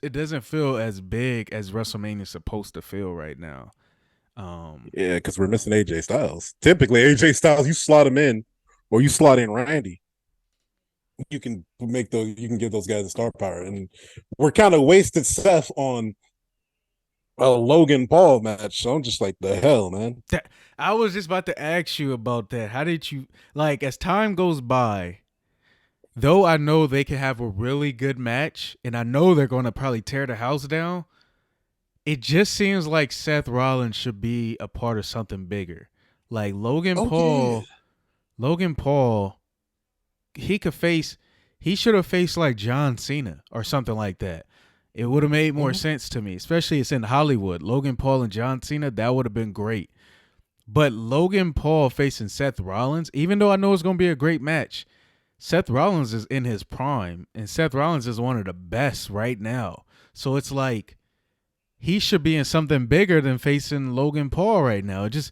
it doesn't feel as big as WrestleMania is supposed to feel right now. Yeah, because we're missing AJ Styles. Typically, AJ Styles, you slot him in, or you slot in Randy. You can give those guys a star power, and we're kind of wasted Seth on a Logan Paul match. So I'm just like, the hell, man. that, I was just about to ask you about that. How did you like as time goes by? Though I know they can have a really good match, and I know they're going to probably tear the house down. It just seems like Seth Rollins should be a part of something bigger. Like Oh yeah. Logan Paul, he could face, he should have faced like John Cena or something like that. It would have made more Mhm. sense to me, especially it's in Hollywood. Logan Paul and John Cena, that would have been great. But Logan Paul facing Seth Rollins, even though I know it's going to be a great match, Seth Rollins is in his prime, and Seth Rollins is one of the best right now. So it's like he should be in something bigger than facing Logan Paul right now. It just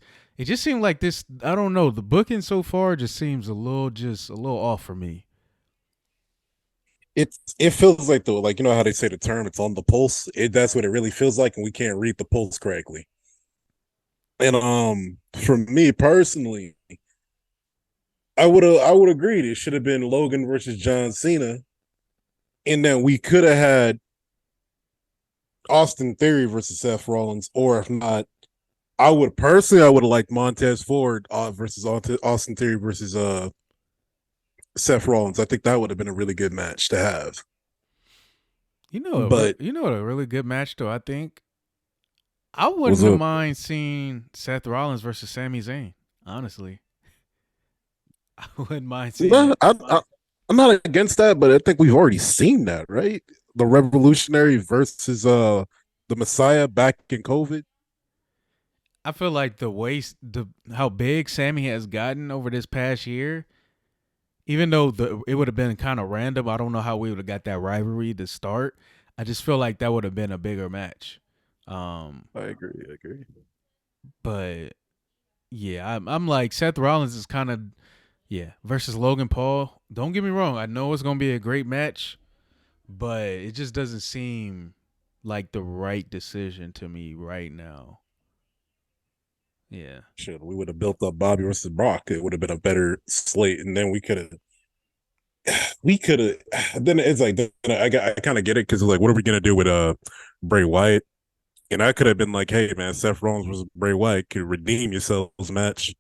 seemed like this. I don't know. The booking so far just seems a little off for me. It feels like though, like you know how they say the term, it's on the pulse. That's what it really feels like, and we can't read the pulse correctly. And for me personally, I would agree. It should have been Logan versus John Cena, and then we could have had Austin Theory versus Seth Rollins, or if not, I would have liked Montez Ford versus Austin Theory versus Seth Rollins. I think that would have been a really good match to have. But You know, a really good match though. I think I was wouldn't have a mind seeing Seth Rollins versus Sami Zayn. Honestly, I wouldn't mind seeing nah, that. I'm not against that, but I think we've already seen that, right? The Revolutionary versus the Messiah back in COVID. I feel like the how big Sammy has gotten over this past year, even though it would have been kind of random. I don't know how we would have got that rivalry to start. I just feel like that would have been a bigger match. Um, I agree. I agree. but yeah, I'm like Seth Rollins is kind of yeah versus Logan Paul. Don't get me wrong. I know it's gonna be a great match, but it just doesn't seem like the right decision to me right now. Yeah. Shit, we would have built up Bobby versus Brock. It would have been a better slate, and then we could have. Then it's like then I kind of get it because like, what are we gonna do with Bray Wyatt? And I could have been like, hey man, Seth Rollins versus Bray Wyatt could redeem yourselves match.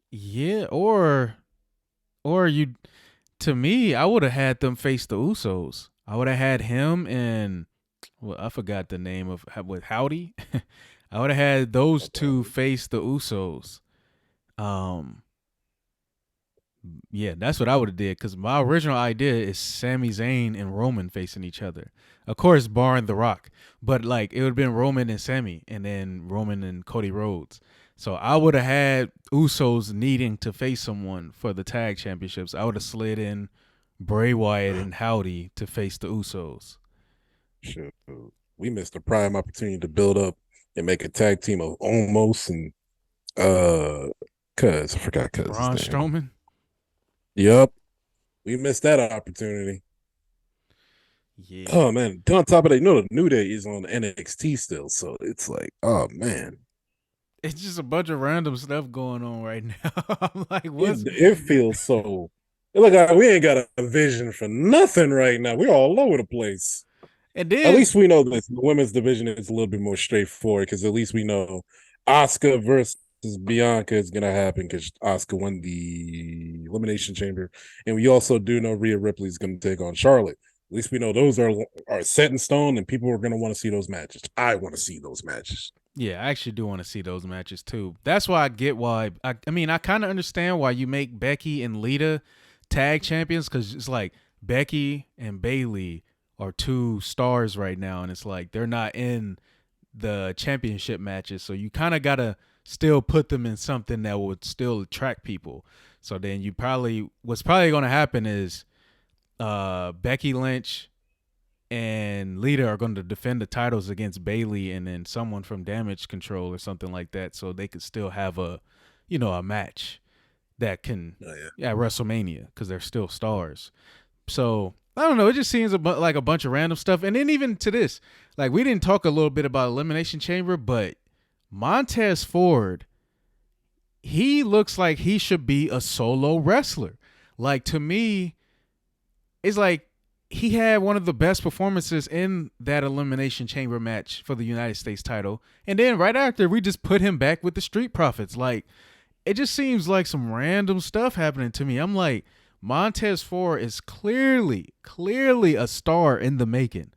Yeah, or you to me, I would have had them face the Usos. I would have had him and well, I forgot the name of with Howdy. I would have had those two face the Usos. Um, yeah, that's what I would have did because my original idea is Sami Zayn and Roman facing each other. Of course, barring The Rock, but like it would have been Roman and Sami, and then Roman and Cody Rhodes. So I would have had Usos needing to face someone for the tag championships. I would have slid in Bray Wyatt and Howdy to face the Usos. Shit, we missed a prime opportunity to build up and make a tag team of almost and uh, cuz I forgot cuz's Braun name. Strowman. Yep, we missed that opportunity. Yeah, Oh man! On top of that, you know the New Day is on NXT still, so it's like, oh man, it's just a bunch of random stuff going on right now. I'm like, what's it feels so. Look, we ain't got a vision for nothing right now. We're all over the place. and At then least we know that the women's division is a little bit more straightforward because at least we know Oscar versus Bianca is gonna happen because Oscar won the Elimination Chamber, and we also do know Rhea Ripley is gonna take on Charlotte. At least we know those are set in stone, and people are gonna want to see those matches. I want to see those matches. yeah, I actually do want to see those matches too. That's why I get why. I mean, I kind of understand why you make Becky and Lita tag champions because it's like Becky and Bailey are two stars right now, and it's like they're not in the championship matches, so you kind of gotta still put them in something that would still attract people. So then you probably what's probably gonna happen is Becky Lynch and Lita are going to defend the titles against Bailey and then someone from Damage Control or something like that, so they could still have a match that can Oh yeah, yeah WrestleMania because they're still stars. So I don't know. It just seems like a bunch of random stuff. And then even to this, like we didn't talk a little bit about Elimination Chamber, but Montez Ford, he looks like he should be a solo wrestler. Like to me, it's like he had one of the best performances in that Elimination Chamber match for the United States title. And then right after, we just put him back with the Street Profits. Like, it just seems like some random stuff happening to me. I'm like, Montez Ford is clearly a star in the making.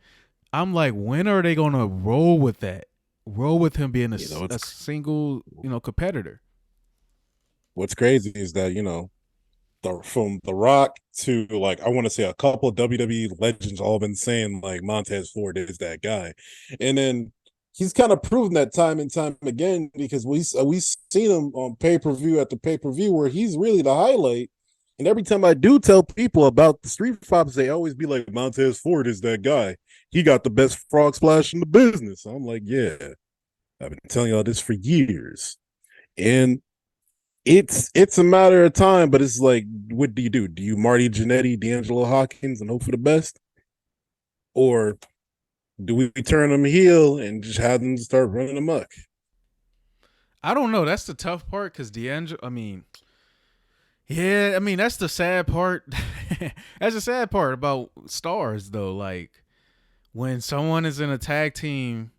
I'm like, when are they gonna roll with that? Roll with him being You know, a it's single, competitor. what's crazy is that from The Rock to like I want to say a couple of WWE legends all been saying like Montez Ford is that guy, and then he's kind of proven that time and time again because we seen him on pay-per-view after pay-per-view where he's really the highlight. And every time I do tell people about the Street Profits, they always be like Montez Ford is that guy. He got the best frog splash in the business. I'm like, yeah, I've been telling y'all this for years, and it's a matter of time, but it's like, what do you do? Do you Marty Jannetty, D'Angelo Hawkins, and hope for the best, or do we turn them heel and just have them start running amok? I don't know. That's the tough part because D'Angelo. I mean, yeah. I mean, that's the sad part. That's the sad part about stars, though. Like when someone is in a tag team,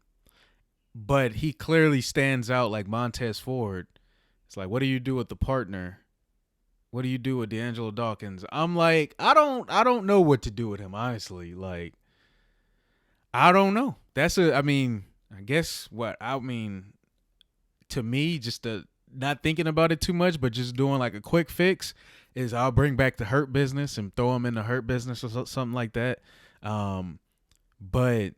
but he clearly stands out, like Montez Ford. It's like, what do you do with the partner? What do you do with D'Angelo Dawkins? I'm like, I don't know what to do with him, honestly. Like, I don't know. I mean, I guess what I mean to me, just not thinking about it too much, but just doing like a quick fix is I'll bring back the Hurt Business and throw him in the Hurt Business or something like that. Um, but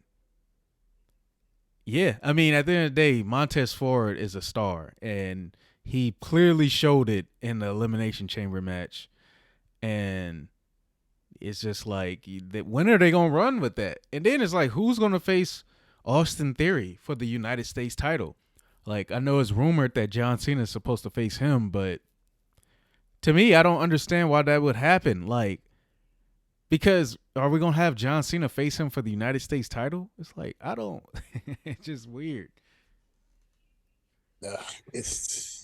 yeah, I mean, at the end of the day, Montez Ford is a star, and he clearly showed it in the Elimination Chamber match. And it's just like, when are they gonna run with that? And then it's like, who's gonna face Austin Theory for the United States title? Like, I know it's rumored that John Cena is supposed to face him, but to me, I don't understand why that would happen. Like, because are we gonna have John Cena face him for the United States title? It's like, I don't. It's just weird. It's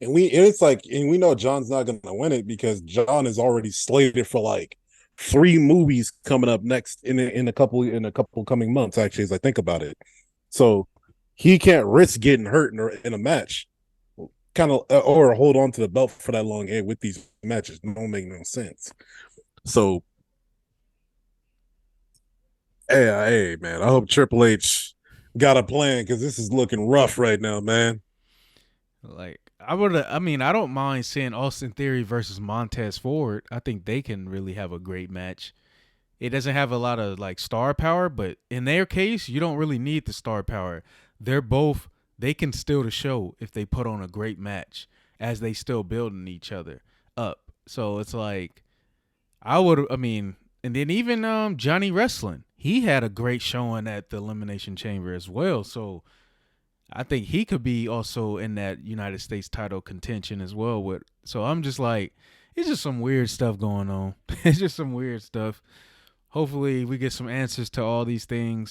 and we know John's not going to win it because John is already slated for like three movies coming up next in a couple coming months. Actually, as I think about it, so he can't risk getting hurt in a match, kind of or hold on to the belt for that long. Hey, with these matches, don't make no sense. So, hey, man, I hope Triple H got a plan because this is looking rough right now, man. Like, I mean, I don't mind seeing Austin Theory versus Montez Ford. I think they can really have a great match. It doesn't have a lot of like star power, but in their case, you don't really need the star power. They can steal the show if they put on a great match as they still building each other up. So it's like, I mean, and then even Johnny Wrestling, he had a great showing at the Elimination Chamber as well. So I think he could be also in that United States title contention as well. So I'm just like, it's just some weird stuff going on. It's just some weird stuff. Hopefully, we get some answers to all these things